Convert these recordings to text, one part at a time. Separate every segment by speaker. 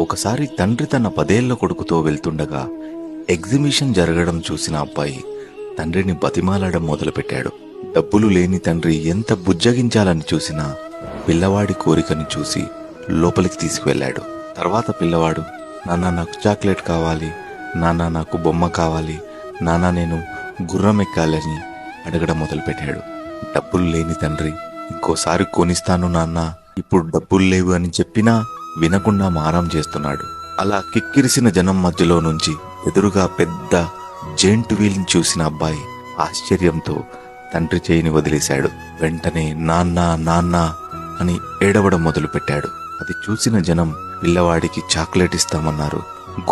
Speaker 1: ఒకసారి తండ్రి తన 10 ఏళ్ల కొడుకుతో వెళ్తుండగా ఎగ్జిబిషన్ జరగడం చూసిన అబ్బాయి తండ్రిని బతిమాలడం మొదలుపెట్టాడు. డబ్బులు లేని తండ్రి ఎంత బుజ్జగించాలని చూసినా పిల్లవాడి కోరికని చూసి లోపలికి తీసుకువెళ్ళాడు. తర్వాత పిల్లవాడు, నాన్న నాకు చాక్లెట్ కావాలి, నాన్న నాకు బొమ్మ కావాలి, నాన్న నేను గుర్రం ఎక్కాలని అడగడం మొదలుపెట్టాడు. డబ్బులు లేని తండ్రి ఇంకోసారి కొనిస్తాను నాన్న, ఇప్పుడు డబ్బులు లేవు అని చెప్పినా వినకుండా మారం చేస్తున్నాడు. అలా కిక్కిరిసిన జనం మధ్యలో నుంచి ఎదురుగా పెద్ద జెయింట్ వీల్ చూసిన అబ్బాయి ఆశ్చర్యంతో తండ్రి చేయిని వదిలేశాడు. వెంటనే నాన్న నాన్న అని ఏడవడం మొదలుపెట్టాడు. అది చూసిన జనం పిల్లవాడికి చాక్లెట్ ఇస్తామన్నారు,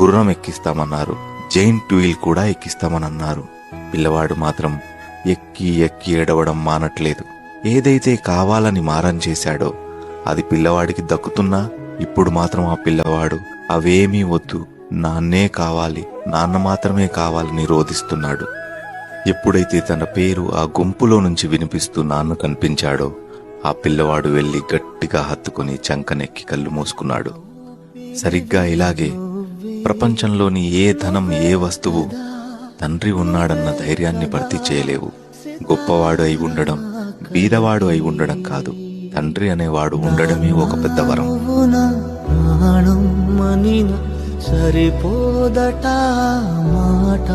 Speaker 1: గుర్రం ఎక్కిస్తామన్నారు, జెయింట్ వీల్ కూడా ఎక్కిస్తామని అన్నారు. పిల్లవాడు మాత్రం ఎక్కి ఎక్కి ఏడవడం మానట్లేదు. ఏదైతే కావాలని మారం చేశాడో అది పిల్లవాడికి దక్కుతున్నా ఇప్పుడు మాత్రం ఆ పిల్లవాడు అవేమీ వద్దు, నాన్నే కావాలి, నాన్న మాత్రమే కావాలని రోధిస్తున్నాడు. ఎప్పుడైతే తన పేరు ఆ గుంపులో నుంచి వినిపిస్తూ నాన్న కనిపించాడో ఆ పిల్లవాడు వెళ్లి గట్టిగా హత్తుకుని చంకనెక్కి కళ్ళు మూసుకున్నాడు. సరిగ్గా ఇలాగే ప్రపంచంలోని ఏ ధనం ఏ వస్తువు తండ్రి ఉన్నాడన్న ధైర్యాన్ని భర్తీ చేయలేవు. గొప్పవాడు అయి ఉండడం, బీదవాడు అయి ఉండడం కాదు, తండ్రి అనేవాడు ఉండడమే ఒక పెద్ద వరం.
Speaker 2: సరిపోదట మాట